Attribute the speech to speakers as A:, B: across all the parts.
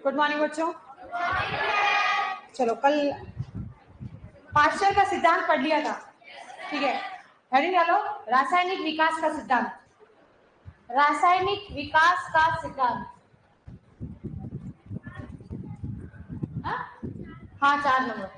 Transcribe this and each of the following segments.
A: Good morning बच्चों। चलो कल पाश्चर का सिद्धांत पढ़ लिया था, ठीक है। हेडिंग डालो, रासायनिक विकास का सिद्धांत। रासायनिक विकास का सिद्धांत। हाँ 4 नंबर।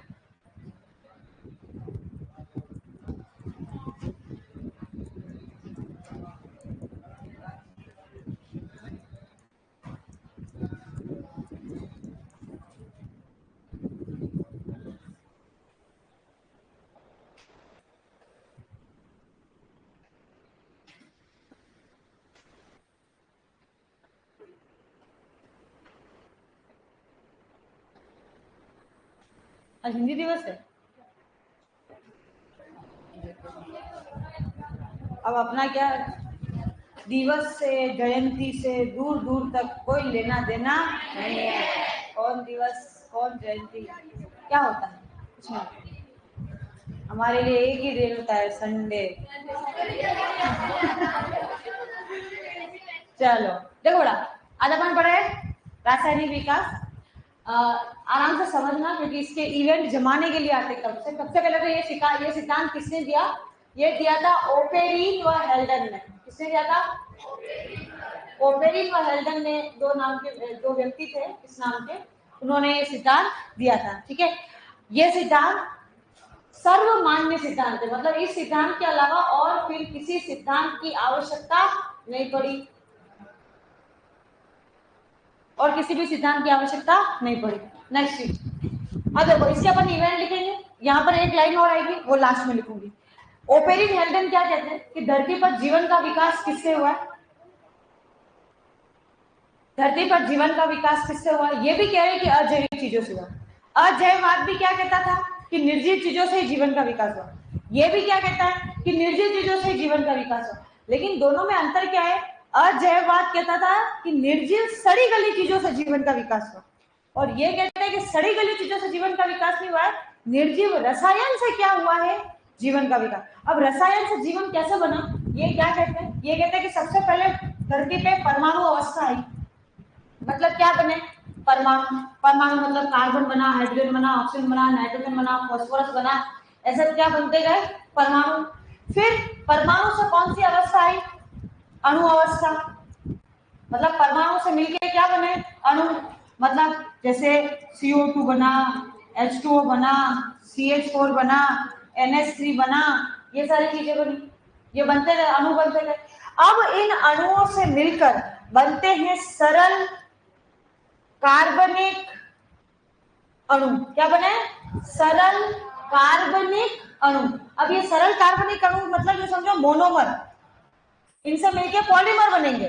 A: आज हिंदी दिवस है। अब अपना क्या दिवस से जयंती से दूर दूर तक कोई लेना देना नहीं है। कौन दिवस कौन जयंती क्या होता है कुछ नहीं। हमारे लिए एक ही दिन होता है, संडे। चलो देखो बड़ा, आज अपन पढ़े रासायनिक विकास। आराम से समझना क्योंकि इसके इवेंट जमाने के लिए आते कब से पहले तो ये सिद्धांत किसने दिया? ये दिया था ओपेरिन व हेल्डन ने। किसने दिया था? ओपेरिन व हेल्डन ने, दो व्यक्ति थे इस नाम के, उन्होंने ये सिद्धांत दिया था, ठीक है। ये सिद्धांत सर्वमान्य सिद्धांत है, मतलब इस सिद्धांत के अलावा और फिर किसी सिद्धांत की आवश्यकता नहीं पड़ी, और किसी भी सिद्धांत की आवश्यकता नहीं पड़ी। Next sheet. अब देखो इसके अपन इवेंट लिखेंगे, यहाँ पर एक लाइन और आएगी, वो लास्ट में लिखूंगी। ओपेरिन हेल्डन क्या कहते हैं कि धरती पर जीवन का विकास किससे हुआ? धरती पर जीवन का विकास किससे हुआ? ये भी कह रहे हैं कि अजैविक चीजों से हुआ। अजैववाद भी क्या कहता था कि निर्जीव चीजों से जीवन का विकास हुआ। ये भी क्या कहता है कि निर्जीव चीजों से जीवन का विकास हुआ। लेकिन दोनों में अंतर क्या है? अजैववाद कहता था कि निर्जीव सड़ी गली चीजों से जीवन का विकास हुआ, और ये कहता है कि सड़ी गली चीजों से जीवन का विकास नहीं हुआ है, निर्जीव रसायन से क्या हुआ है? जीवन का विकास। अब रसायन से जीवन कैसे बना? ये क्या कहते हैं? ये कहते हैं कि सबसे पहले धरती पे परमाणु अवस्था आई, मतलब क्या बने? परमाणु। परमाणु मतलब कार्बन बना, हाइड्रोजन बना, ऑक्सीजन बना, नाइट्रोजन बना, फास्फोरस बना, ऐसे क्या बनते गए? परमाणु। फिर परमाणु से कौन सी अवस्था आई? अणु अवस्था। मतलब परमाणु से मिलके क्या बने? अणु। मतलब जैसे CO2 बना, H2O बना, CH4 बना, NH3 बना, ये सारी चीजें बनी, ये बनते गए, अणु बनते गए। अब इन अणुओं से मिलकर बनते हैं सरल कार्बनिक अणु। क्या बने? सरल कार्बनिक अणु। अब ये सरल कार्बनिक अणु मतलब ये समझो मोनोमर, इनसे मिलके पॉलीमर बनेंगे।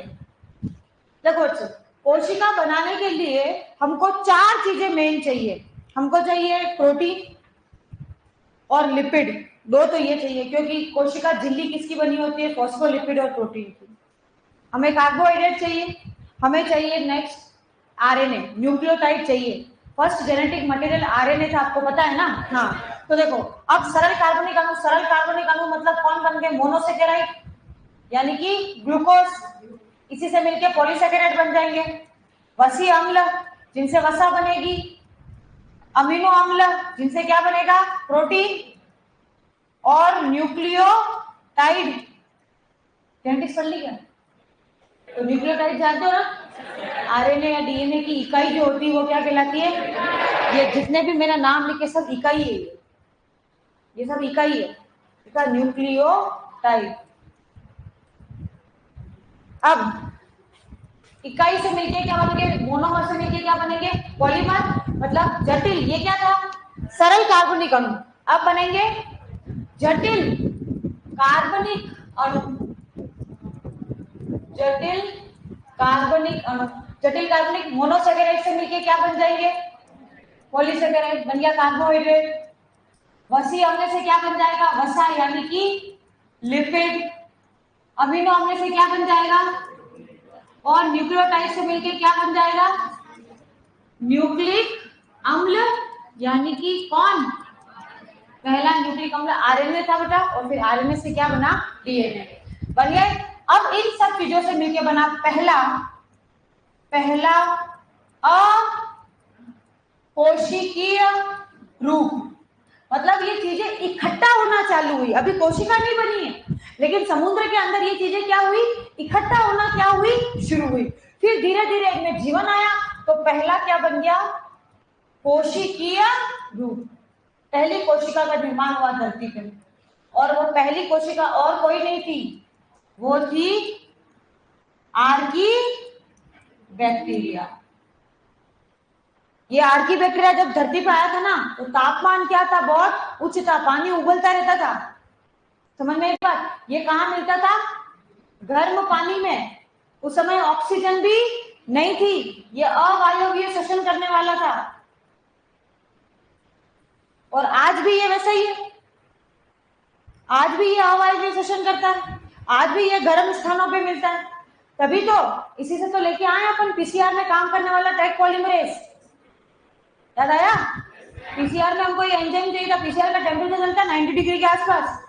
A: देखो बच्चों, कोशिका बनाने के लिए हमको 4 चीजें मेन चाहिए। हमको चाहिए प्रोटीन और लिपिड, 2 तो ये चाहिए क्योंकि कोशिका झिल्ली किसकी बनी होती है? फॉस्फोलिपिड और प्रोटीन की। हमें कार्बोहाइड्रेट चाहिए, हमें चाहिए नेक्स्ट आरएनए, न्यूक्लियोटाइड चाहिए। फर्स्ट जेनेटिक मटेरियल आरएनए था, आपको पता है ना? हाँ, तो देखो अब सरल कार्बनिक अणु, सरल कार्बनिक अणु मतलब कौन बन गए? मोनोसेकेराइड, यानी कि ग्लूकोज, इसी से मिलके पॉलीसेकेराइड बन जाएंगे। वसी अम्ल, जिनसे वसा बनेगी। अमीनो अम्ल, जिनसे क्या बनेगा? प्रोटीन। और न्यूक्लियोटाइड, जेनेटिक्स पढ़ ली क्या? तो न्यूक्लियोटाइड जानते हो ना? आरएनए या डीएनए की इकाई जो होती है वो क्या कहलाती है? ये जितने भी मेरा नाम लिखे सब इकाई है, ये सब इकाई है, इसका न्यूक्लियोटाइड। अब इकाई से मिलके क्या बनेंगे? मोनोमर से मिलके क्या बनेंगे? पॉलीमर, मतलब जटिल। ये क्या था? सरल कार्बनिक अणु। अब बनेंगे जटिल कार्बनिक अणु। जटिल कार्बनिक अणु, जटिल कार्बनिक मोनोसेकेराइड से मिलके क्या बन जाएंगे? पॉलीसेकेराइड, बन गया कार्बोहाइड्रेट। वसी अम्ल से क्या बन जाएगा? वसा, यानी कि लिपिड। अमीनो अम्ल से क्या बन जाएगा? और न्यूक्लियोटाइड से मिलके क्या बन जाएगा? न्यूक्लिक अम्ल, यानी कि कौन? पहला न्यूक्लिक अम्ल आरएनए था बेटा, और फिर आरएनए से क्या बना? डीएनए बन गए। अब इन सब चीजों से मिलके बना पहला कोशिकीय रूप, मतलब ये चीजें इकट्ठा होना चालू हुई, अभी कोशिका नहीं बनी है, लेकिन समुद्र के अंदर ये चीजें क्या हुई, इकट्ठा होना क्या हुई, शुरू हुई। फिर धीरे धीरे इनमें जीवन आया, तो पहला क्या बन गया, कोशिकीय रूप। पहली कोशिका का निर्माण हुआ धरती पे, और वो पहली कोशिका और कोई नहीं थी, वो थी आर्की बैक्टीरिया। ये आर्की बैक्टीरिया जब धरती पर आया था ना, तो तापमान क्या था, बहुत उच्च था, पानी उबलता रहता था। समझ में एक बात, ये कहाँ मिलता था, गर्म पानी में। उस समय ऑक्सीजन भी नहीं थी, ये अवायवीय श्वसन करने वाला था। और आज भी ये वैसा ही है, आज भी ये अवायवीय श्वसन करता है, आज भी ये गर्म स्थानों पे मिलता है। तभी तो इसी से तो लेके आए अपन पीसीआर में काम करने वाला टैग पॉलीमरेज, याद आया। पीसीआर में हमको ये एंजाइम चाहिए था, पीसीआर का टेम्परेचर चलता है 90 डिग्री के आसपास,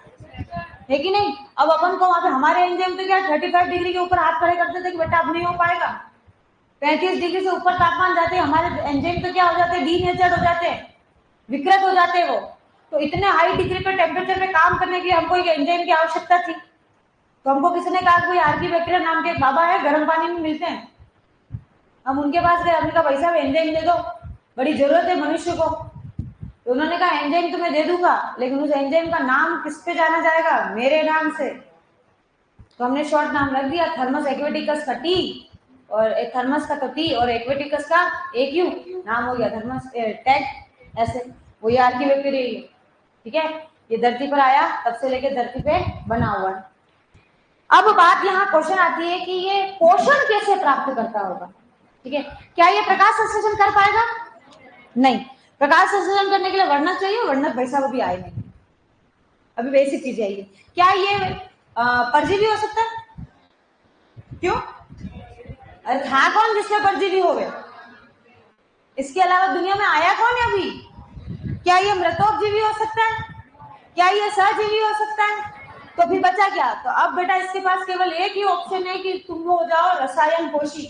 A: है कि नहीं। अब अपन को वहां पे हमारे एंजाइम तो क्या 35 डिग्री के ऊपर हाथ खड़े करते थे कि बेटा अब नहीं हो पाएगा। 35 डिग्री से ऊपर तापमान जाते हमारे एंजाइम तो क्या हो जाते, डीनेचर्ड हो जाते, विकृत हो जाते वो। तो इतने हाई डिग्री पे टेम्परेचर में काम करने के लिए हमको एक एंजाइम की आवश्यकता थी। तो हमको किसी ने कहा कोई आर्की बैक्टीरिया नाम के एक बाबा है, गर्म पानी में मिलते हैं। हम उनके पास गए, हमने कहा भाई साहब एंजाइम दे दो, बड़ी जरूरत है मनुष्य को। तो उन्होंने कहा एंजाइम तुम्हें दे दूंगा, लेकिन उस एंजाइम का नाम किस पे जाना जाएगा, मेरे नाम से। तो हमने शॉर्ट नाम रख दिया, थर्मस एक्वेटिकस का टी, और थर्मस का तो टी, और एक्वेटिकस का एक यू, नाम हो गया थर्मस टैग। ऐसे वो आर्की बैक्टीरिया, ठीक है। ये धरती पर आया, तब से लेके धरती पे बना हुआ है। अब बात यहाँ क्वेश्चन आती है कि ये पोषण कैसे प्राप्त करता होगा, ठीक है। क्या ये प्रकाश संश्लेषण कर पाएगा, नहीं। प्रकाश संश्लेषण करने के लिए वर्णक चाहिए, वर्णक भाई साहब अभी आए नहीं, अभी बेसिक चीजें आई है। क्या ये परजीवी हो सकता है, क्यों, अरे था कौन जिसमें परजीवी हो गए, इसके अलावा दुनिया में आया कौन है अभी। क्या ये मृतोपजीवी हो सकता है, क्या ये सहजीवी हो सकता है, तो फिर बचा क्या। तो अब बेटा इसके पास केवल एक ही ऑप्शन है कि तुम हो जाओ रसायन कोशी,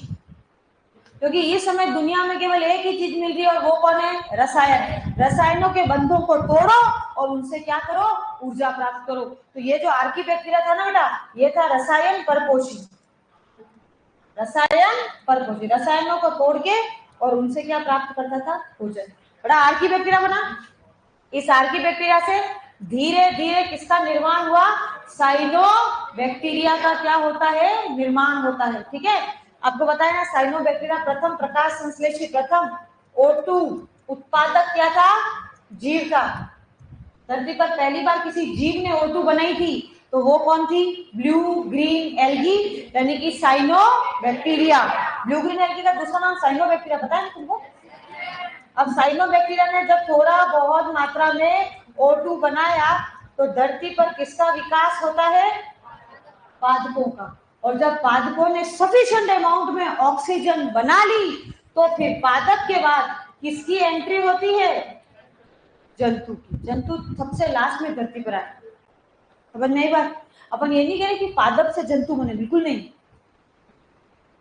A: क्योंकि इस समय दुनिया में केवल एक ही चीज मिल रही है, और वो कौन है, रसायन। रसायनों के बंधों को तोड़ो और उनसे क्या करो, ऊर्जा प्राप्त करो। तो ये जो आर्की बैक्टीरिया था ना बेटा, ये था रसायन परपोषी, रसायन परपोषी, रसायनों को तोड़ के और उनसे क्या प्राप्त करता था, ऊर्जा। बड़ा आर्की बैक्टीरिया बना। इस आर्की बैक्टीरिया से धीरे धीरे किसका निर्माण हुआ, साइनो बैक्टीरिया का क्या होता है, निर्माण होता है, ठीक है। आपको बताया ना, साइनो बैक्टीरिया प्रथम प्रकाश संश्लेषी, प्रथम O2 उत्पादक क्या था, जीव था। धरती पर पहली बार किसी जीव ने O2 बनाई थी, तो वो कौन थी, ब्लू ग्रीन एल्गी, यानी कि साइनो बैक्टीरिया। ब्लू ग्रीन एल्गी का दूसरा नाम साइनो बैक्टीरिया, पता है तुमको। अब साइनो बैक्टीरिया ने जब थोड़ा बहुत मात्रा में O2 बनाया, तो धरती पर किसका विकास होता है, पादपों का। और जब पादपों ने सफिशिएंट अमाउंट में ऑक्सीजन बना ली, तो फिर पादप के बाद किसकी एंट्री होती है, जंतु की। जंतु सबसे लास्ट में धरती पर आए। समझ में आई बात। अपन ये नहीं कह रहे कि पादप से जंतु बने, बिल्कुल नहीं,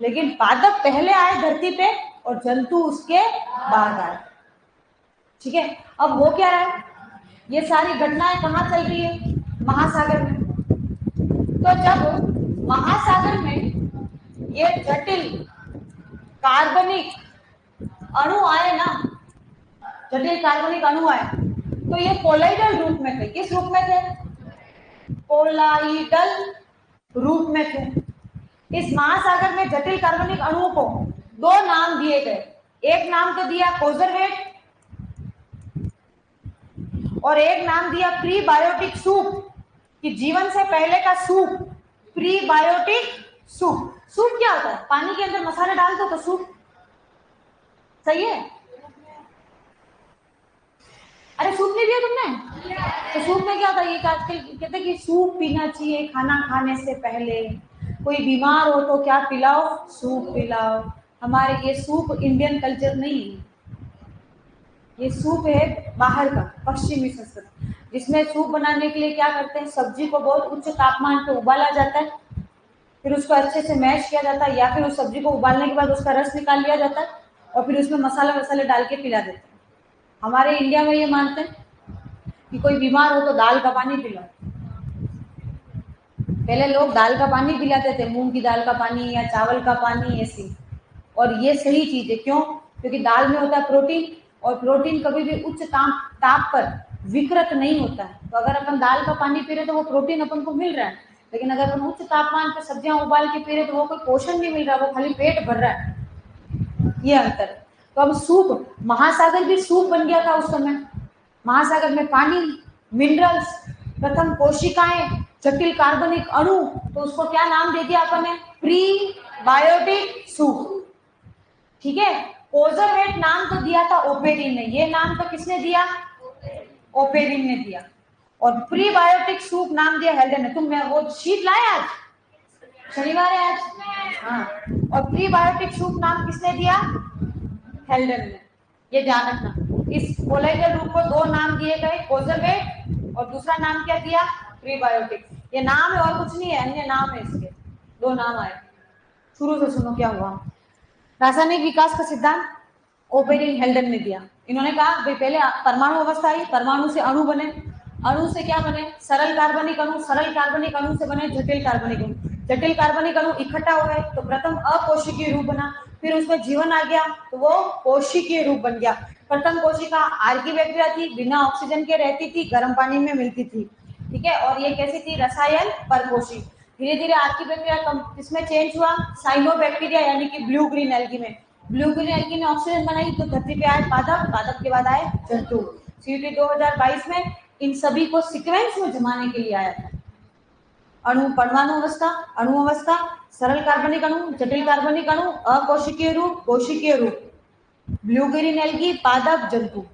A: लेकिन पादप पहले आए धरती पे और जंतु उसके बाद आए, ठीक है। अब वो क्या है, ये सारी घटनाएं कहाँ चल रही है, महासागर में। तो जब महासागर में ये जटिल कार्बनिक अणु आए ना, जटिल कार्बनिक अणु आए, तो ये कोलाइडल रूप में थे। किस रूप में थे, कोलाइडल रूप में थे। इस महासागर में जटिल कार्बनिक अणुओं को दो नाम दिए गए। एक नाम तो दिया कोजरवेट, और एक नाम दिया प्रीबायोटिक सूप, कि जीवन से पहले का सूप, प्रीबायोटिक सूप। सूप क्या होता है, पानी के अंदर मसाले डाल दो तो सूप, सही है। अरे सूप नहीं दिया तुमने, तो सूप में क्या होता है, ये आजकल कहते हैं कि सूप पीना चाहिए खाना खाने से पहले, कोई बीमार हो तो क्या पिलाओ, सूप पिलाओ। हमारे ये सूप इंडियन कल्चर नहीं है, ये सूप है बाहर का, पश्चिमी संस्कृति, जिसमें सूप बनाने के लिए क्या करते हैं, सब्जी को बहुत उच्च तापमान पे उबाला जाता है, फिर उसको अच्छे से मैश किया जाता है, या फिर उस सब्जी को उबालने के बाद उसका रस निकाल लिया जाता है, और फिर उसमें मसाला वसाले डाल के पिला देते हैं। हमारे इंडिया में ये मानते हैं कि कोई बीमार हो तो दाल का पानी पिलाओ। पहले लोग दाल का पानी पिलाते थे, मूंग की दाल का पानी या चावल का पानी ऐसी। और ये सही चीज है, क्यों? क्योंकि दाल में होता है प्रोटीन, और प्रोटीन कभी भी उच्च ताप पर विकृत नहीं होता है। तो अगर अपन दाल का पानी पी रहे तो वो प्रोटीन अपन को मिल रहा है, लेकिन अगर अपन उच्च तापमान पर सब्जियां उबाल के पी रहे तो वो कोई पोषण नहीं मिल रहा, वो खाली पेट भर रहा है। ये अंतर। तो अब सूप, महासागर भी सूप बन गया था उस समय। महासागर में पानी, मिनरल्स, प्रथम कोशिकाएं, जटिल कार्बनिक अणु, तो उसको क्या नाम दे दिया अपन ने? Prebiotic soup. ठीक है। कोजरवेट नाम तो दिया था ओपेरिन ने, ये नाम तो किसने दिया? ओपेरिन ने दिया। और प्रीबायोटिक सूप नाम दिया हेल्डन ने। तुम वो शीट लाए आज? शनिवार है आज। हाँ। और प्रीबायोटिक सूप नाम किसने दिया? हेल्डन ने। ये ध्यान रखना, इस कोलेजन रूप को दो नाम दिए गए, कोजरवेट, और दूसरा नाम क्या दिया? प्रीबायोटिक। ये नाम है और कुछ नहीं है, अन्य नाम है इसके, दो नाम आए। शुरू से सुनो क्या हुआ। रासायनिक विकास का सिद्धांत ओपेरिन हेल्डन ने दिया। इन्होंने कहा भाई पहले परमाणु अवस्था आई, परमाणु से अणु बने, अणु से क्या बने? सरल कार्बनिक अणु, सरल कार्बनिक अणु से बने जटिल कार्बनिक अणु, जटिल कार्बनिक अणु इकट्ठा हुए तो प्रथम अकोशिकीय रूप बना, फिर उसमें जीवन आ गया तो वो कोशिकीय रूप बन गया। प्रथम कोशिका आर्कीबैक्टीरिया थी, बिना ऑक्सीजन के रहती थी, गर्म पानी में मिलती थी। ठीक है। और ये कैसी थी? रसायन परपोषी। धीरे धीरे आर्कीबैक्टीरिया किसमें चेंज हुआ? साइनोबैक्टीरिया यानी कि ब्लू ग्रीन एल्गी में। ब्लू ग्रीन एल्गी ने ऑक्सीजन बनाई तो धरती पे आए पादप, पादप के बाद आए जंतु। सीटी 2022 में इन सभी को सीक्वेंस में जमाने के लिए आया था। अणु, परमाणु अवस्था, अणु अवस्था, सरल कार्बनिक अणु, जटिल कार्बनिक अणु, अकोशिकीय रूप, कोशिकीय रूप, ब्लू ग्रीन एल्गी, पादप, जंतु।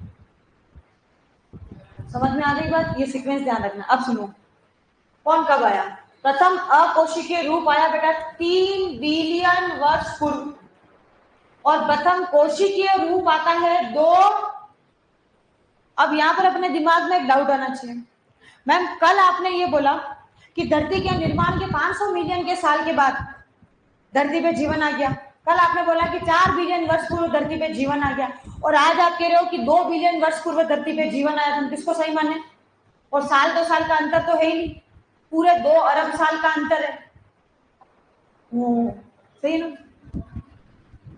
A: समझ में आ गई बात? ये सीक्वेंस ध्यान रखना। अब सुनो, कौन कब आया? प्रथम अकोशिकीय रूप आया बेटा 3 बिलियन वर्ष पूर्व, और प्रथम कोशिकीय रूप आता है 2। अब यहां पर अपने दिमाग में एक डाउट आना चाहिए, मैम कल आपने ये बोला कि धरती के निर्माण के 500 मिलियन के साल के बाद धरती पे जीवन आ गया। कल आपने बोला कि 4 बिलियन वर्ष पूर्व धरती पे जीवन आ गया, और आज आप कह रहे हो कि 2 बिलियन वर्ष पूर्व धरती पे जीवन आया। हम किसको सही माने? और साल 2 साल का अंतर तो है ही नहीं, पूरे 2 अरब साल का अंतर है। सही ना?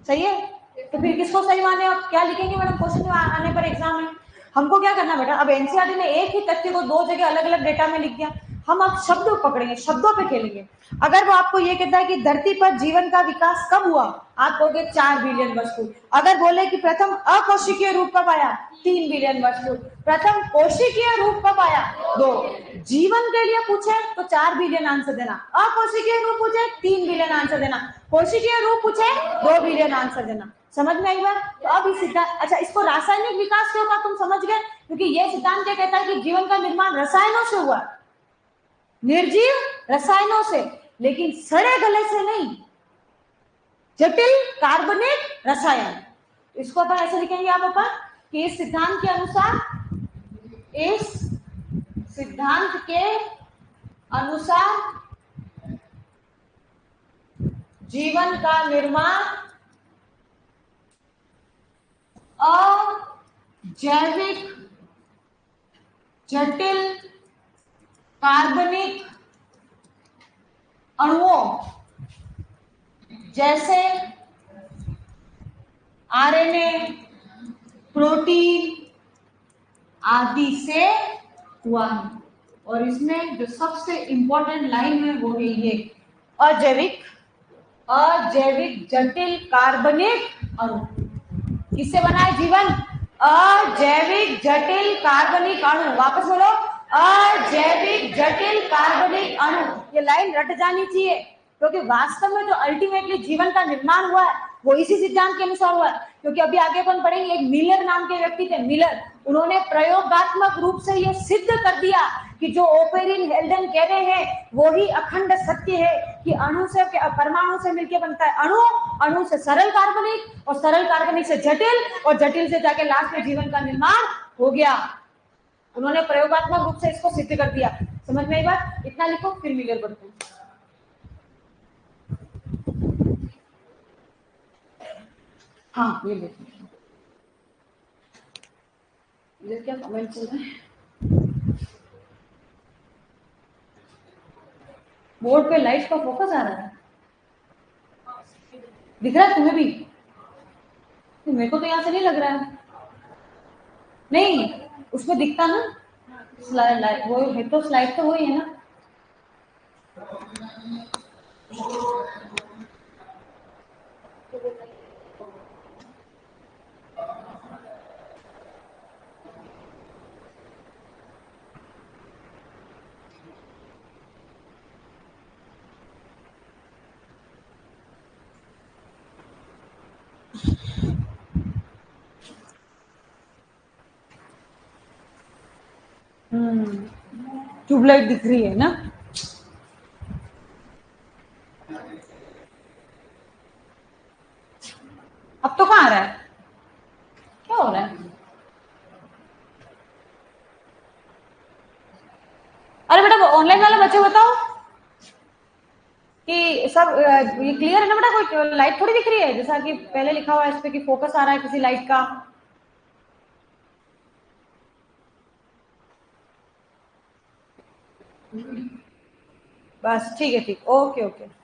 A: सही है। तो फिर किसको सही माने? आप क्या लिखेंगे मैडम क्वेश्चन में आने पर एग्जाम में? हमको क्या करना बेटा, अब एनसीईआरटी ने एक ही तथ्य को 2 जगह अलग अलग डेटा में लिख दिया, हम अब शब्दों पकड़ेंगे, शब्दों पे खेलेंगे। अगर वो आपको ये कहता है कि धरती पर जीवन का विकास कब हुआ, आप कहोगे 4 बिलियन वर्ष पूर्व। अगर बोले कि प्रथम अकोशिकीय रूप कब आया, 3 बिलियन वर्ष पूर्व। प्रथम कोशिकीय रूप कब आया, 2। जीवन के लिए पूछे तो 4 बिलियन आंसर देना, अकोशिकीय रूप पूछे 3 बिलियन आंसर देना, कोशिकीय रूप पूछे 2 बिलियन आंसर देना। समझ में आई बात? तो अब इस सिद्धांत, अच्छा इसको रासायनिक विकास क्यों कहा, तुम समझ गए? क्योंकि यह सिद्धांत क्या कहता है कि जीवन का निर्माण रसायनों से हुआ, निर्जीव रसायनों से, लेकिन सड़े गले से नहीं, जटिल कार्बनिक रसायन। इसको अपन ऐसे लिखेंगे आप अपन कि इस सिद्धांत के अनुसार, इस सिद्धांत के अनुसार जीवन का निर्माण अजैविक जटिल कार्बनिक अणुओं जैसे आरएनए, प्रोटीन आदि से हुआ है। और इसमें जो सबसे इंपॉर्टेंट लाइन है वो है ये, अजैविक जटिल कार्बनिक अणु। किससे बना है जीवन? अजैविक जटिल कार्बनिक अणु। वापस बोलो, अजैविक जटिल कार्बनिक अणु। ये लाइन रट जानी चाहिए, क्योंकि वास्तव में जो अल्टीमेटली जीवन का निर्माण हुआ है वो इसी सिद्धांत के अनुसार हुआ है। क्योंकि अभी आगे अपन पढ़ेंगे, एक मिलर नाम के व्यक्ति थे, मिलर, उन्होंने प्रयोगात्मक रूप से ये सिद्ध कर दिया कि जो ओपेरिन हेल्डन कह रहे हैं वो ही अखंड सत्य है कि अणु से, परमाणु से मिलकर बनता है अणु, अणु से सरल कार्बनिक, और सरल कार्बनिक से जटिल, और जटिल से जाके लास्ट में जीवन का निर्माण हो गया। उन्होंने प्रयोगात्मक रूप से इसको सिद्ध कर दिया। समझ में आई बात? इतना लिखो, फिर मिलर बढ़ते हैं। हाँ ये देखो, ये क्या कमेंट चल रहा है? बोर्ड पे लाइट का फोकस आ रहा है, दिख रहा है तुम्हें भी? मेरे को तो यहाँ से नहीं लग रहा है। नहीं, उसमें दिखता ना स्लाइड, वो है तो स्लाइड तो वही है ना। ट्यूबलाइट दिख रही है ना। अब तो कहाँ आ रहा है? क्या हो रहा है? अरे बेटा ऑनलाइन वाले बच्चे बताओ कि सब ये क्लियर है ना बेटा? कोई लाइट थोड़ी दिख रही है, जैसा कि पहले लिखा हुआ है इस पे कि फोकस आ रहा है किसी लाइट का। बस ठीक है, ठीक, ओके ओके।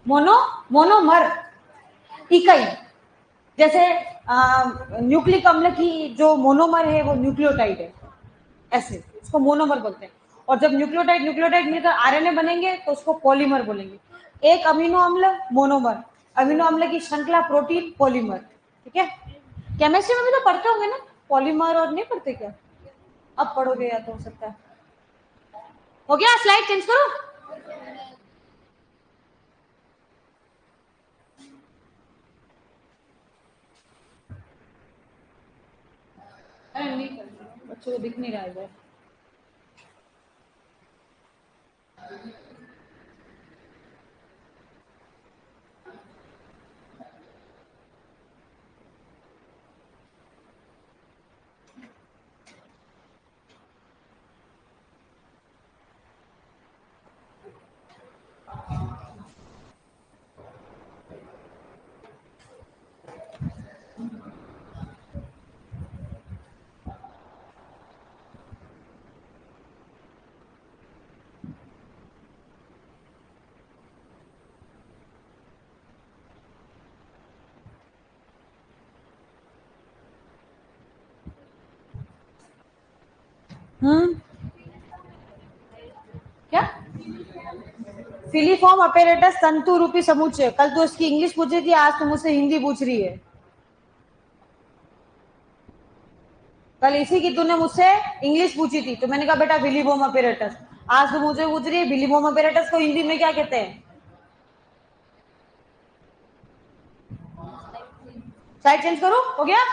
A: मोनो मोनोमर इकाई, जैसे न्यूक्लिक अम्ल की जो मोनोमर है वो न्यूक्लियोटाइड है, ऐसे उसको मोनोमर बोलते हैं। और जब न्यूक्लियोटाइड न्यूक्लियोटाइड मिलकर आरएनए बनेंगे तो उसको पॉलीमर बोलेंगे। एक अमीनो अम्ल मोनोमर, अमीनो अम्ल की श्रृंखला प्रोटीन पॉलीमर। ठीक है, केमिस्ट्री में भी तो पढ़ते होंगे ना पॉलीमर, और नहीं पढ़ते क्या? अब पढ़ोगे या तो हो सकता है। हो गया, स्लाइड चेंज करो। अरे नहीं कर, बच्चों को दिख नहीं रहा है। फिलीफॉर्म अपैरेटस तंतु रूपी समुच्चय। कल तो इसकी इंग्लिश पूछी थी, आज तो मुझसे हिंदी पूछ रही है। कल इसी की तूने मुझसे इंग्लिश पूछी थी तो मैंने कहा बेटा फिलीफॉर्म अपैरेटस। आज तो मुझे पूछ रही है फिलीफॉर्म अपैरेटस को हिंदी में क्या कहते हैं। साइड चेंज करो, हो गया।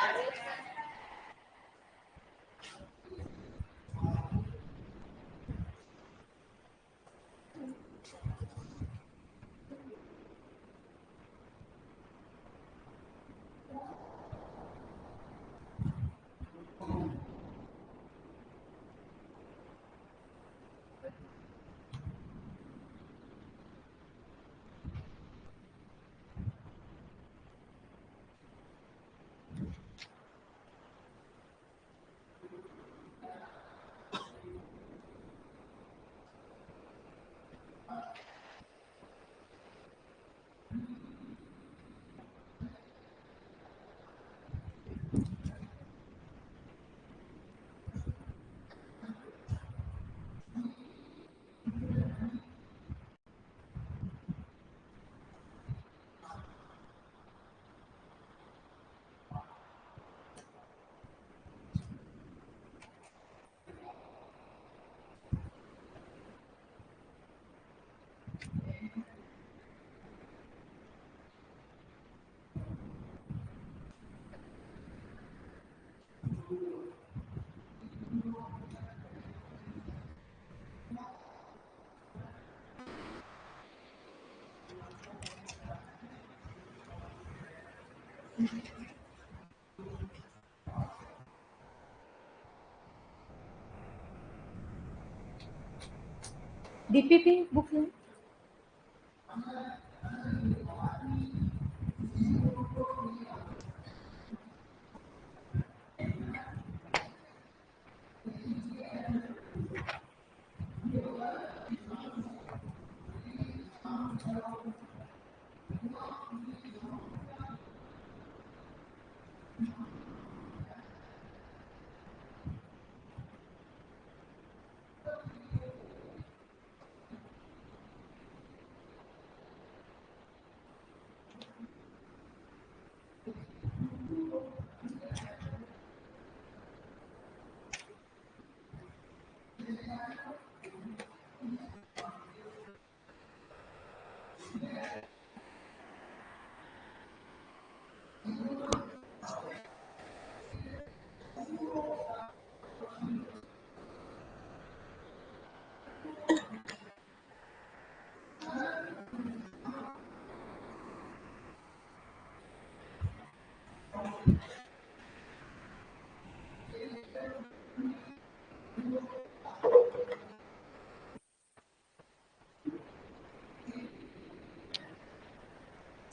A: डीपीपी बुक है।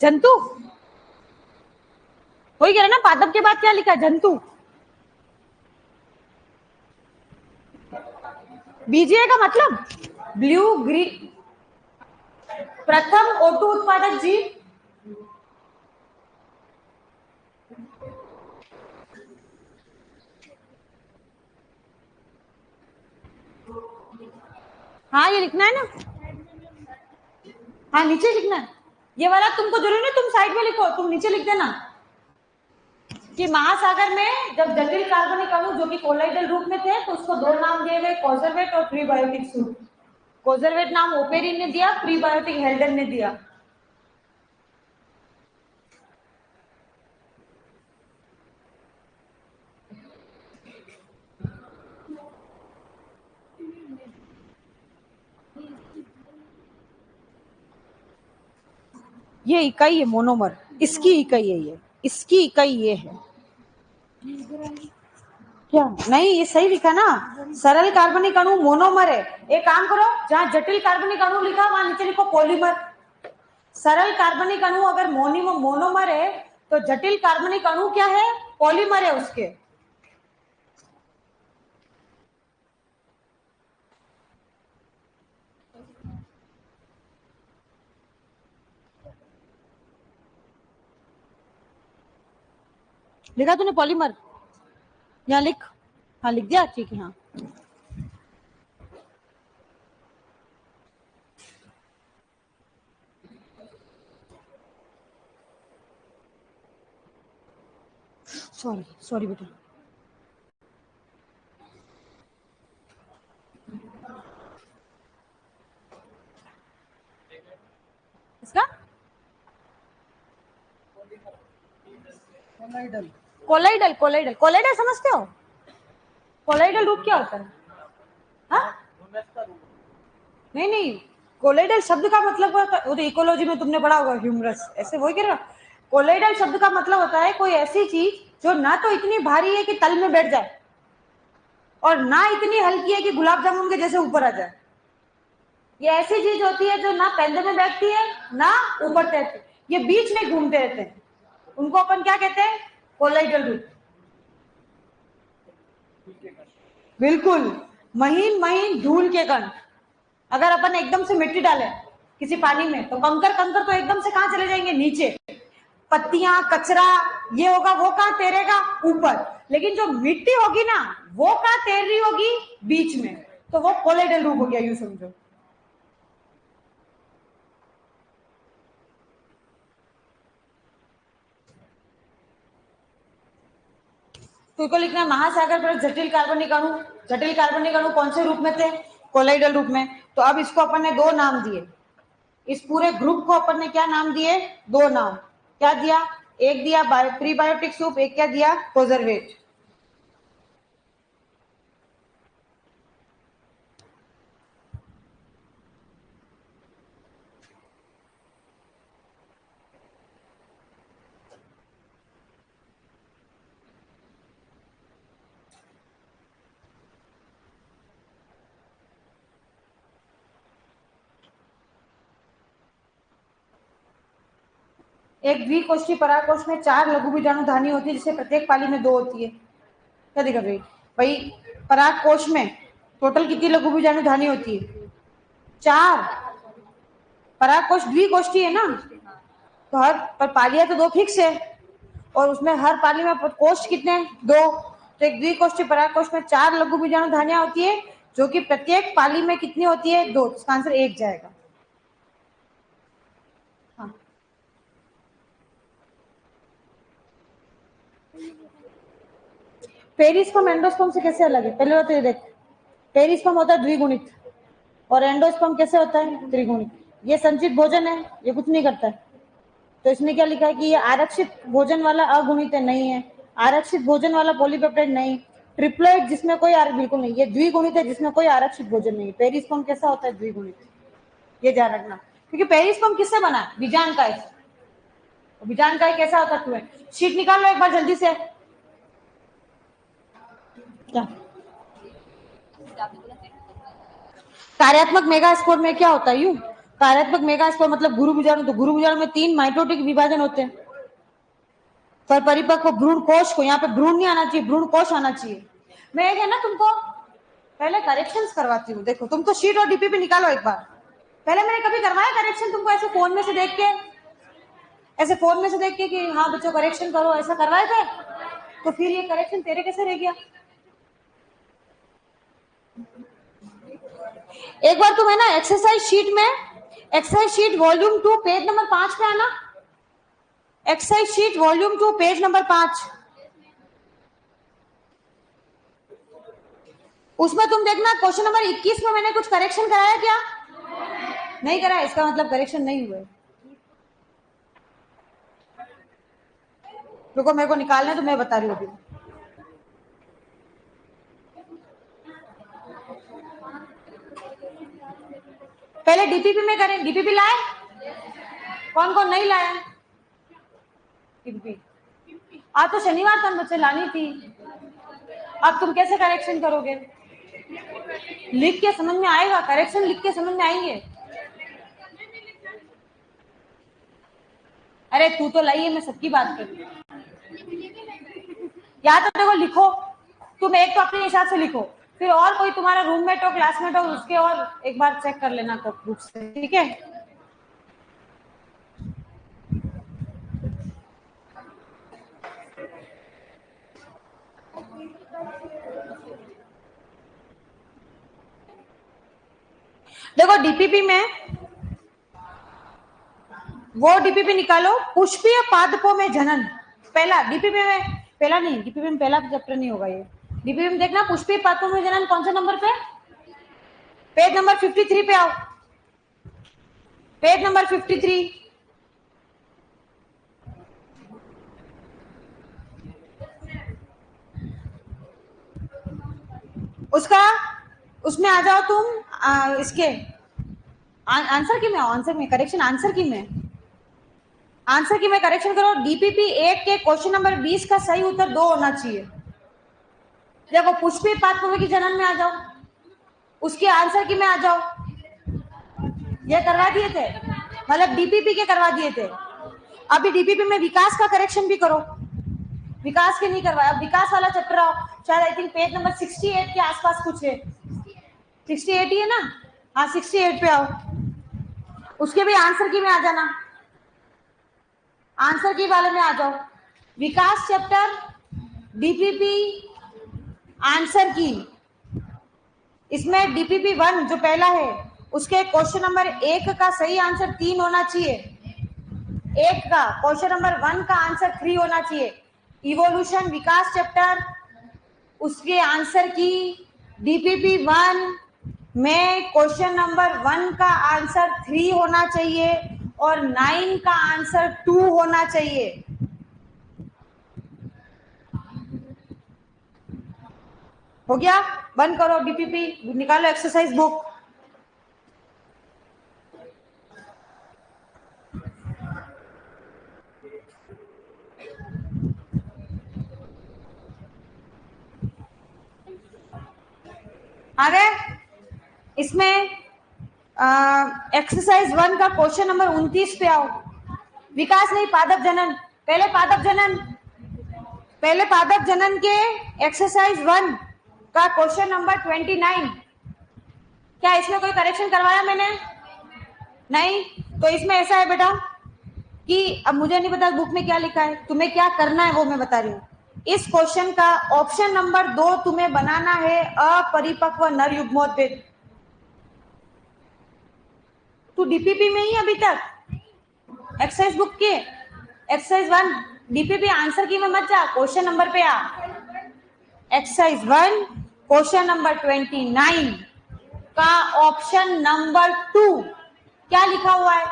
A: जंतु वही कह रहा ना, पादप के बाद क्या लिखा, जंतु। बीजीए का मतलब ब्लू ग्रीन, प्रथम O2 उत्पादक जीव। हाँ ये लिखना है ना, हाँ नीचे लिखना है। ये वाला तुमको जरूरी नहीं तुम साइड में लिखो, तुम नीचे लिख देना कि महासागर में जब जटिल कार्बनिक अणु जो कि कोलाइडल रूप में थे तो उसको दो नाम दिए गए, कोजरवेट और प्रीबायोटिक सूट। कोजरवेट नाम ओपेरिन ने दिया, प्रीबायोटिक हेल्डन ने दिया। ये इकाई है मोनोमर, इसकी इकाई है ये, इसकी इकाई ये है। क्या नहीं, ये सही लिखा ना, सरल कार्बनिक अणु मोनोमर है। एक काम करो, जहां जटिल कार्बनिक अणु लिखा वहां नीचे लिखो पॉलीमर। सरल कार्बनिक अणु अगर मोनोमर है तो जटिल कार्बनिक अणु क्या है, पॉलीमर है उसके। लिखा तूने पॉलीमर, यहाँ लिख। हाँ लिख दिया, ठीक है। हाँ सॉरी सॉरी बेटा। इसका कोलाइडल कोलाइडल कोलाइडल कोलाइडल समझते हो? कोलाइडल रूप क्या होता है? हाँ? नहीं नहीं, कोलाइडल शब्द का मतलब होता है, वो तो इकोलॉजी में तुमने पढ़ा होगा, ह्यूमरस, ऐसे वही कह रहा। कोलाइडल शब्द का मतलब होता है कोई ऐसी चीज जो ना तो इतनी भारी है कि तल में बैठ जाए और ना इतनी हल्की है कि गुलाब जामुन के जैसे ऊपर आ जाए। ये ऐसी चीज होती है जो ना पेंदे में बैठती है ना ऊपर तैरती है, ये बीच में घूमते रहते हैं, उनको अपन क्या कहते हैं? कोलाइडल रूप। बिल्कुल, महीन महीन धूल के कण। अगर अपन एकदम से मिट्टी डालें किसी पानी में तो कंकर कंकर तो एकदम से कहां चले जाएंगे? नीचे। पत्तियां, कचरा, ये होगा, वो कहां तैरेगा? ऊपर। लेकिन जो मिट्टी होगी ना, वो कहां तैर रही होगी? बीच में। तो वो कोलाइडल रूप हो गया, यूं समझो। तुमको लिखना है महासागर पर जटिल कार्बनिक अणु। जटिल कार्बनिक अणु कौन से रूप में थे? कोलाइडल रूप में। तो अब इसको अपन ने दो नाम दिए, इस पूरे ग्रुप को अपन ने क्या नाम दिए? दो नाम। क्या दिया? एक दिया प्रीबायोटिक सूप, एक क्या दिया? कोजरवेट। एक द्विकोष्ठी परागकोश में 4 लघु बीजाणु धानी होती है, जिससे प्रत्येक पाली में 2 होती है। क्या दिखा भाई? भाई परागकोश में टोटल कितनी लघु बीजाणु धानी होती है? 4। परागकोश द्विकोष्ठी है ना, तो हर पर पालियां तो 2 फिक्स है, और उसमें हर पाली में कोष्ठ कितने? 2। तो एक द्विकोष्ठी परागकोश में 4 लघु बीजाणु धानियां होती है, जो कि प्रत्येक पाली में कितनी होती है? 2। इसका आंसर 1 जाएगा। हाँ। पेरिस्पर्म एंडोस्पर्म से कैसे अलग है? पहले तो ये देख, पेरिस्पर्म होता है द्विगुणित और एंडोस्पर्म कैसे होता है? त्रिगुणित। ये संचित भोजन है, ये कुछ नहीं करता है। तो इसमें क्या लिखा है कि ये आरक्षित भोजन वाला अगुणित है, नहीं है। आरक्षित भोजन वाला पॉलीपेप्टाइड नहीं। ट्रिप्लोइड जिसमें कोई बिल्कुल नहीं। ये द्विगुणित है जिसमें कोई आरक्षित भोजन नहीं। पेरिस्पर्म कैसा होता है? द्विगुणित। ये ध्यान रखना, क्योंकि पेरिस्पर्म किससे बना है? बीजांड का। बीजांड का कैसा होता है? शीट निकाल लो एक बार जल्दी से। क्या कार्यात्मक मेगा स्पोर में क्या होता है? यू कार्यात्मक मेगा स्पोर मतलब गुरु बीजाणु। तो गुरु बीजाणु में 3 माइटोटिक विभाजन होते हैं। पर परिपक्व भ्रूण कोश को, यहाँ पे भ्रूण नहीं आना चाहिए, भ्रूण कोश आना चाहिए। मैं एक है ना तुमको पहले करेक्शंस करवाती हूँ। देखो, तुम तो शीट और डीपीपी निकालो एक बार। पहले मैंने कभी करवाया करेक्शन तुमको ऐसे फोन में से देख के? ऐसे फोन में से देख के कि हाँ बच्चों करेक्शन करो, ऐसा करवाए थे? तो फिर ये करेक्शन तेरे कैसे रह गया? एक बार तुम है ना एक्सरसाइज शीट में, exercise sheet volume 2 page number 5 पे आना। Exercise sheet volume 2 page number 5। उसमें तुम देखना क्वेश्चन नंबर 21 में मैंने कुछ करेक्शन कराया क्या? नहीं कराया, इसका मतलब करेक्शन नहीं हुए। रुको, मेरे को निकालना है तो मैं बता रही हूँ अभी। पहले डीपीपी में करें। डीपीपी लाए? कौन कौन नहीं लाया डीपीपी? आज तो शनिवार था, बच्चे लानी थी। अब तुम कैसे करेक्शन करोगे? लिख के समझ में आएगा? करेक्शन लिख के समझ में आएंगे? अरे तू तो लाई है, मैं सबकी बात कर रही हूँ। या तो देखो लिखो, तुम एक तो अपने हिसाब से लिखो, फिर और कोई तुम्हारा रूममेट हो, क्लासमेट हो, उसके और एक बार चेक कर लेना बुक से, ठीक है? देखो डीपीपी में वो डीपीपी निकालो, पुष्पीय पादपों में जनन। पहला डीपीपी में पहला नहीं, डीपीपी में पहला चैप्टर नहीं होगा ये। डीपीपी में देखना पुष्पी पात्र जनन कौन से नंबर पे, पेज नंबर 53 पे आओ, पेज नंबर 53। उसका उसमें आ जाओ तुम, इसके आंसर की में, आंसर में करेक्शन, आंसर की में, आंसर की में करेक्शन करो। डीपीपी 1 के क्वेश्चन नंबर 20 का सही उत्तर 2 होना चाहिए। देखो पुष्पी पात्र की जनन में आ जाओ, उसके आंसर की में आ जाओ। ये करवा दिए थे, मतलब डीपीपी के करवा दिए थे। अभी डीपीपी में विकास का करेक्शन भी करो, विकास के नहीं करवाया। अब विकास वाला चैप्टर आओ, शायद आई थिंक पेज नंबर 68 के आसपास कुछ है, 68 ही है ना, हाँ 68 पे आओ, उसके भी आंसर की में आ जाना, आंसर की वाले में आ जाओ। विकास चैप्टर, डीपीपी, आंसर की। इसमें डीपीपी 1 जो पहला है उसके क्वेश्चन नंबर 1 का सही आंसर 3 होना चाहिए, 1 का क्वेश्चन नंबर 1 का आंसर 3 होना चाहिए। इवोल्यूशन विकास चैप्टर, उसके आंसर की डीपीपी 1 में क्वेश्चन नंबर 1 का आंसर 3 होना चाहिए और 9 का आंसर 2 होना चाहिए। हो गया, बंद करो डीपीपी, निकालो एक्सरसाइज बुक। आगे इसमें एक्सरसाइज 1 का क्वेश्चन नंबर 29 पे आओ। विकास नहीं, पादप जनन, पहले पादप जनन, पहले पादप जनन के एक्सरसाइज 1 का क्वेश्चन नंबर 29। क्या इसमें कोई करेक्शन करवाया मैंने? नहीं। तो इसमें ऐसा है बेटा कि अब मुझे नहीं पता बुक में क्या लिखा है, तुम्हें क्या करना है वो मैं बता रही हूँ। इस क्वेश्चन का ऑप्शन नंबर 2 तुम्हें बनाना है अपरिपक्व नर युग्मोत्भेद। तू डीपीपी में ही अभी तक, एक्सरसाइज बुक के एक्सरसाइज 1 डीपीपी आंसर की में मत जा, क्वेश्चन नंबर पे आ। एक्सरसाइज 1 क्वेश्चन नंबर 29 का ऑप्शन नंबर 2 क्या लिखा हुआ है?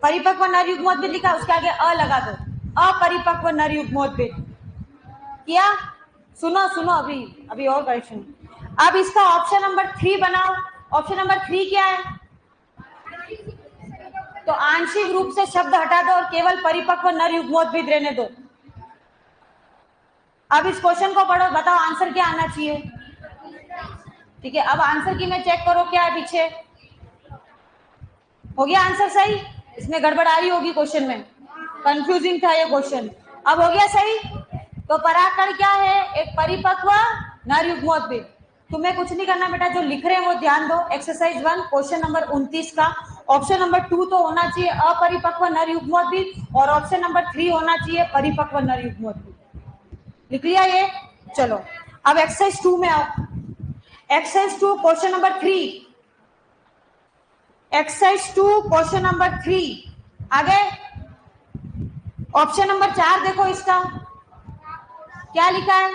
A: परिपक्व नर युग्मोत्भेद लिखा, उसके आगे अ लगा दो, अपरिपक्व नर युग्मोत्भेद। किया? सुनो सुनो, अभी अभी और करेक्शन। अब इसका ऑप्शन नंबर 3 बनाओ। ऑप्शन नंबर 3 क्या है? तो आंशिक रूप से शब्द हटा दो और केवल परिपक्व नर युग्मोत्भेद रहने दो। अब इस क्वेश्चन को पढ़ो, बताओ आंसर क्या आना चाहिए। ठीक है, अब आंसर की में चेक करो क्या है पीछे। हो गया आंसर सही? इसमें गड़बड़ारी होगी क्वेश्चन में, कंफ्यूजिंग था ये क्वेश्चन। अब हो गया सही? तो परागकण क्या है? एक परिपक्व नर युग्मोत्भेद। तुम्हें कुछ नहीं करना बेटा, जो लिख रहे हैं वो ध्यान दो। एक्सरसाइज 1 क्वेश्चन नंबर 29 का ऑप्शन नंबर 2 तो होना चाहिए अपरिपक्व नर युग्मोत्भेद और ऑप्शन नंबर 3 होना चाहिए परिपक्व नर युग्मोत्भेद। लिख लिया ये? चलो अब एक्सरसाइज 2 में आओ। Exercise 2 question number 3, exercise 2 question number 3। आगे ऑप्शन नंबर 4 देखो, इसका क्या लिखा है?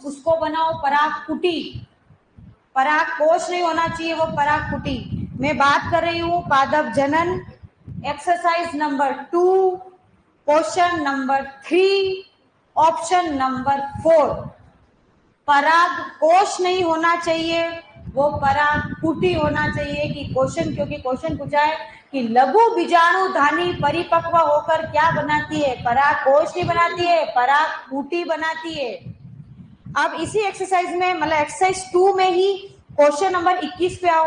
A: उसको बनाओ परागकुटी। परागकोश नहीं होना चाहिए, वो परागकुटी। मैं बात कर रही हूं पादप जनन। Exercise number 2 question number 3 option number 4। परागकोश नहीं होना चाहिए, वो परागकुटी होना चाहिए। कि क्वेश्चन, क्योंकि क्वेश्चन पूछा है कि लघु बीजाणुधानी परिपक्व होकर क्या बनाती है? परागकोश नहीं बनाती है, परागकुटी बनाती है। अब इसी एक्सरसाइज में, मतलब एक्सरसाइज 2 में ही क्वेश्चन नंबर 21 पे आओ।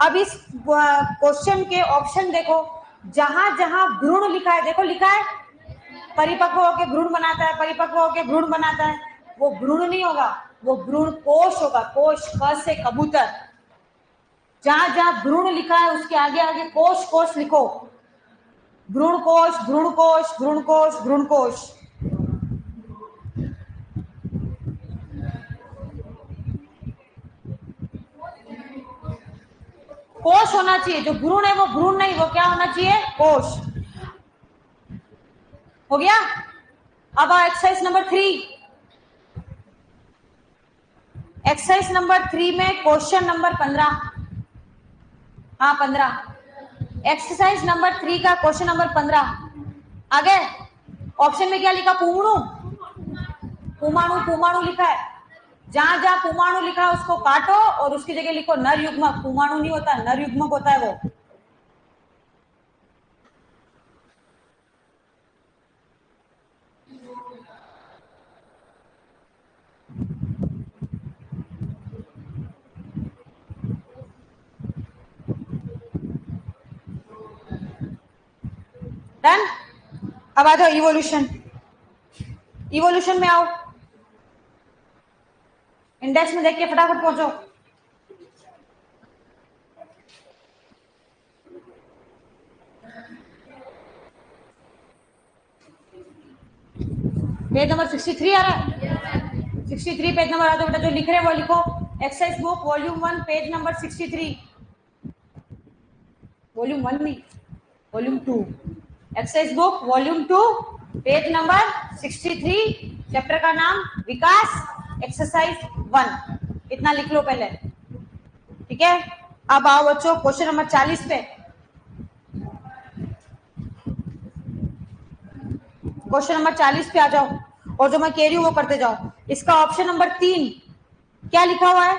A: अब इस क्वेश्चन के ऑप्शन देखो, जहां जहां भ्रूण लिखा है, देखो लिखा है परिपक्व होकर भ्रूण बनाता है, परिपक्व होकर भ्रूण बनाता है। वो भ्रूण नहीं होगा, वो भ्रूण कोश होगा। कोश, क से कबूतर। जहां जहां भ्रूण लिखा है उसके आगे आगे कोश कोश लिखो। भ्रूण कोश, भ्रूण कोश, भ्रूण कोश, भ्रूण कोश। कोश होना चाहिए। जो भ्रूण है वो भ्रूण नहीं, वो क्या होना चाहिए? कोश। हो गया। अब एक्सरसाइज नंबर 3। एक्सरसाइज नंबर 3 में क्वेश्चन नंबर 15, हाँ 15, एक्सरसाइज नंबर 3 का क्वेश्चन नंबर 15। आगे ऑप्शन में क्या लिखा? पुमाणु, पुमाणु, पुमाणु लिखा है। जहां जहां पुमाणु लिखा है उसको काटो और उसकी जगह लिखो नर युग्मक। पुमाणु नहीं होता, नर युग्मक होता है वो। डन। अब आ जाओ इवोल्यूशन। इवोल्यूशन में आओ, इंडेक्स में देख के फटाफट पहुंचो। पेज नंबर 63 आ रहा है। 63 पेज नंबर आ जाओ बेटा, जो लिख रहे हैं वो लिखो। Exercise book volume 1 page number 63। Volume 1 नहीं, volume 2। Exercise book volume 2 page number 63। Chapter का नाम विकास, एक्सरसाइज 1। इतना लिख लो पहले, ठीक है। अब आओ बच्चों क्वेश्चन नंबर 40 पे। क्वेश्चन नंबर 40 पे आ जाओ और जो मैं कह रही हूँ वो करते जाओ। इसका ऑप्शन नंबर 3 क्या लिखा हुआ है?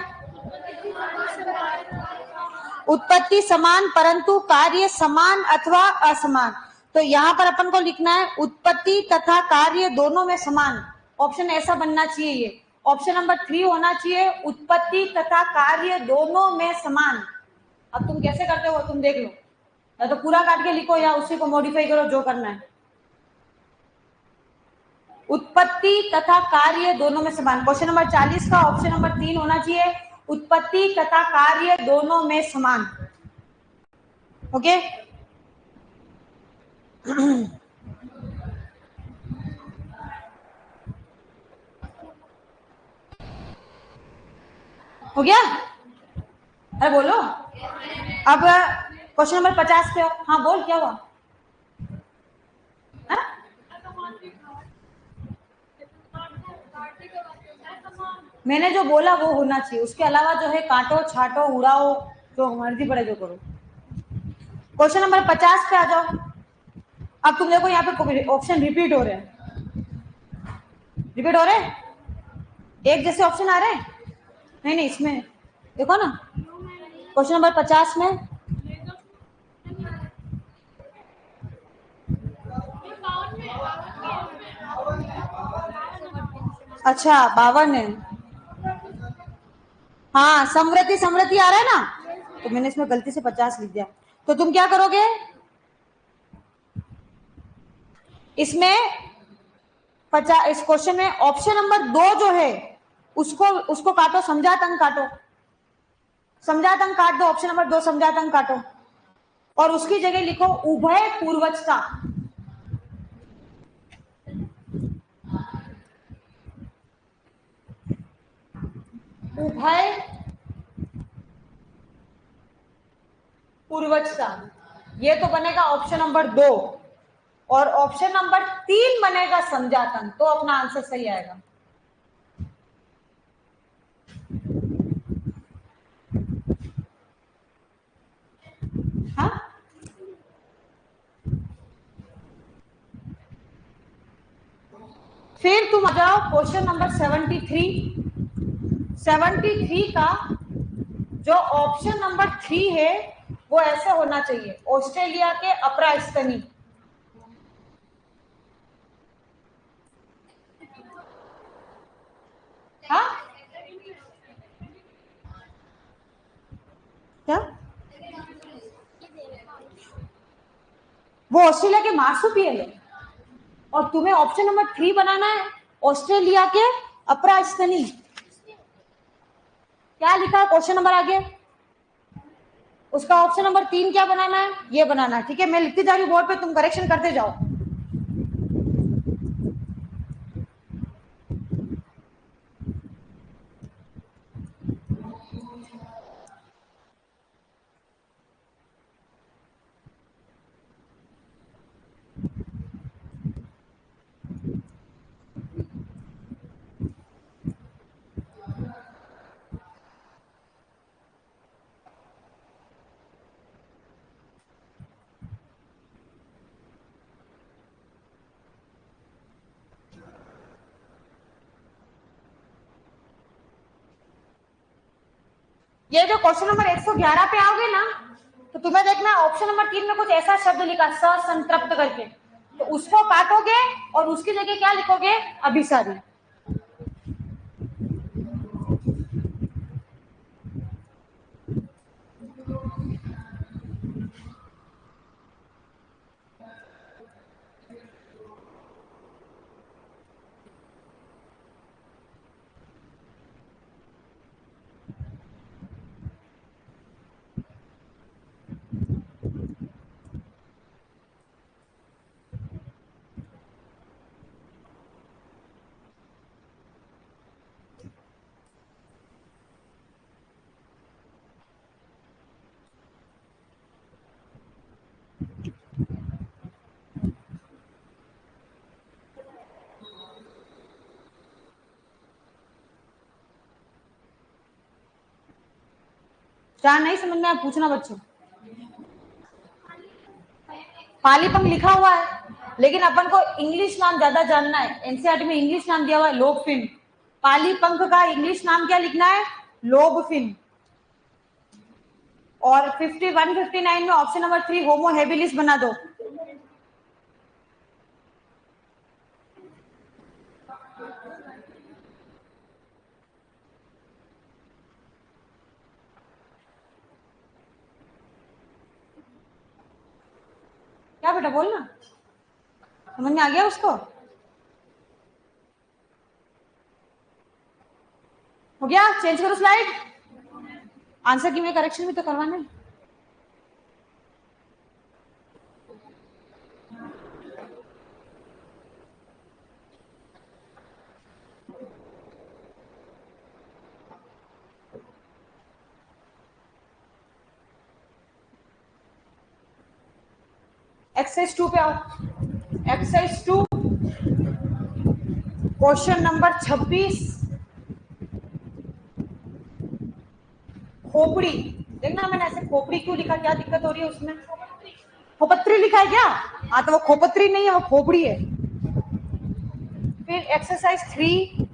A: उत्पत्ति समान परंतु कार्य समान अथवा असमान। तो यहां पर अपन को लिखना है उत्पत्ति तथा कार्य दोनों में समान। ऑप्शन ऐसा बनना चाहिए, ये ऑप्शन नंबर 3 होना चाहिए, उत्पत्ति तथा कार्य दोनों में समान। अब तुम कैसे करते हो तुम देख लो, या तो पूरा काट के लिखो या उसी को मॉडिफाई करो, जो करना है। उत्पत्ति तथा कार्य दोनों में समान। क्वेश्चन नंबर 40 का ऑप्शन नंबर 3 होना चाहिए, उत्पत्ति तथा कार्य दोनों में समान। ओके हो गया? अरे बोलो। अब क्वेश्चन नंबर 50 पे हो। हाँ बोल, क्या हुआ? हा? मैंने जो बोला वो होना चाहिए, उसके अलावा जो है काटो छाटो उड़ाओ, जो मर्जी पड़े जो करो। क्वेश्चन नंबर 50 पे आ जाओ। अब तुम देखो यहाँ पे ऑप्शन रिपीट हो रहे हैं, रिपीट हो रहे हैं, एक जैसे ऑप्शन आ रहे हैं। नहीं नहीं, इसमें देखो ना क्वेश्चन नंबर 50 में। अच्छा 52 है। हाँ समृद्धि समृद्धि आ रहा है ना, तो मैंने इसमें गलती से 50 लिख दिया। तो तुम क्या करोगे इसमें? 50 इस क्वेश्चन में ऑप्शन नंबर 2 जो है उसको उसको काटो, समझात अंक काटो, समझात अंक काट दो। ऑप्शन नंबर 2 समझात अंक काटो और उसकी जगह लिखो उभय पूर्वजता। उभय पूर्वजता, ये तो बनेगा ऑप्शन नंबर 2 और ऑप्शन नंबर 3 बनेगा समझातन, तो अपना आंसर सही आएगा। हाँ फिर तुम आ जाओ क्वेश्चन नंबर 73। 73 का जो ऑप्शन नंबर 3 है वो ऐसे होना चाहिए, ऑस्ट्रेलिया के अपरास्तनी। हाँ क्या? वो ऑस्ट्रेलिया के मार्सुपियल है और तुम्हें ऑप्शन नंबर 3 बनाना है ऑस्ट्रेलिया के अपरास्तनी। क्या लिखा है क्वेश्चन नंबर आगे? उसका ऑप्शन नंबर 3 क्या बनाना है? ये बनाना है, ठीक है। मैं लिखती जा रही हूँ बोर्ड पे, तुम करेक्शन करते जाओ। ये जो क्वेश्चन नंबर 111 पे आओगे ना, तो तुम्हें देखना ऑप्शन नंबर 3 में कुछ ऐसा शब्द लिखा ससंतृप्त करके, तो उसको काटोगे और उसकी जगह क्या लिखोगे, अभिसारी। क्या नहीं समझ में आया पूछना बच्चों। पालीपंख लिखा हुआ है, लेकिन अपन को इंग्लिश नाम ज्यादा जानना है। एनसीईआरटी में इंग्लिश नाम दिया हुआ है लोबफिन। पालीपंख का इंग्लिश नाम क्या लिखना है, लोबफिन। और 51-59 में ऑप्शन नंबर 3 होमो हेबिलिस बना दो। क्या बेटा बोलना, समझ में आ गया उसको, हो गया? चेंज करो स्लाइड, आंसर की में करेक्शन भी तो करवाना है। एक्सरसाइज 2 पे आओ। एक्सरसाइज 2 क्वेश्चन नंबर 26, खोपड़ी। देखना मैंने ऐसे खोपड़ी क्यों लिखा, क्या दिक्कत हो रही है उसमें? खोपत्री लिखा है क्या? हाँ तो वो खोपत्री नहीं है, वो खोपड़ी है। फिर एक्सरसाइज 3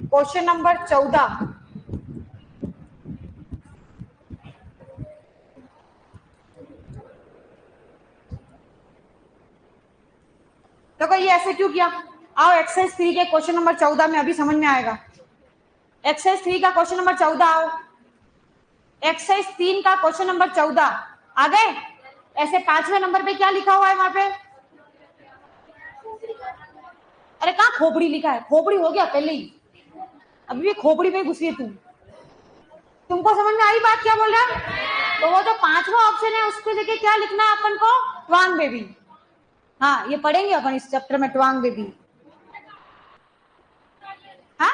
A: क्वेश्चन नंबर 14, देखो ये ऐसे क्यों किया। आओ एक्सरसाइज 3 के क्वेश्चन नंबर 14 में, अभी समझ में आएगा। एक्सरसाइज 3 का क्वेश्चन नंबर 14 आओ। एक्सरसाइज 3 का क्वेश्चन नंबर 14 आ गए। ऐसे 5वें नंबर पे क्या लिखा हुआ है वहां पे? अरे कहाँ खोपड़ी लिखा है, खोपड़ी हो गया पहले ही, अभी भी खोपड़ी में घुसी है तू। तुमको समझ में आई बात क्या बोल रहा है? तो वो जो 5वां ऑप्शन है उसको जगह क्या लिखना है अपन को, ट्वांग बेबी। हाँ ये पढ़ेंगे अपन इस चैप्टर में, ट्वांग बेबी। हाँ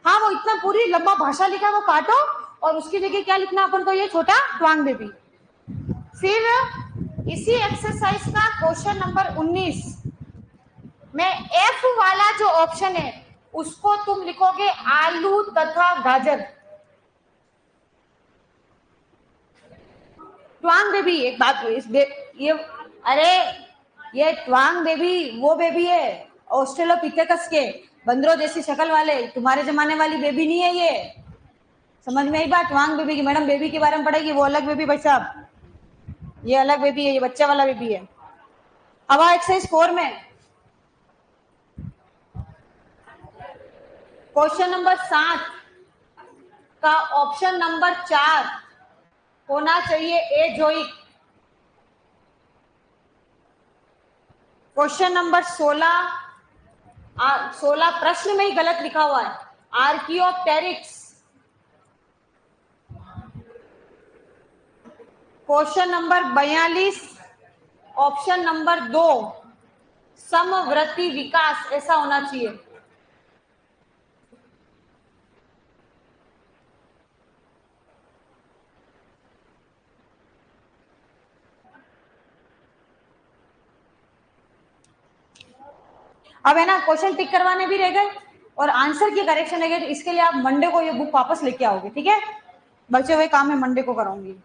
A: हाँ, वो इतना पूरी लंबा भाषा लिखा है वो काटो, और उसकी जगह क्या लिखना अपन को, ये छोटा ट्वांग बेबी। फिर इसी एक्सरसाइज का क्वेश्चन नंबर 19 में एफ वाला जो ऑप्शन है उसको तुम लिखोगे आलू तथा गाजर। ट्वांग बेबी, एक बात ये, अरे ये ट्वांग बेबी वो बेबी है ऑस्ट्रेलोपिथेकस के, बंदरों जैसी शक्ल वाले, तुम्हारे जमाने वाली बेबी नहीं है ये। समझ में आई बात? ट्वांग बेबी की मैडम बेबी के बारे में पढ़ेगी, वो अलग बेबी भाई साहब, ये अलग बेबी है, ये बच्चा वाला बेबी है। अब एक्सरसाइज 4 में क्वेश्चन नंबर 7 का ऑप्शन नंबर 4 होना चाहिए एजोइक। क्वेश्चन नंबर 16 प्रश्न में ही गलत लिखा हुआ है, Archaeopteryx. Question number 42 option number 2 समवर्ती विकास, ऐसा होना चाहिए। अब है ना क्वेश्चन टिक करवाने भी रह गए और आंसर की करेक्शन रह गए, तो इसके लिए आप मंडे को ये बुक वापस लेके आओगे, ठीक है? बचे हुए काम मैं मंडे को कराऊंगी।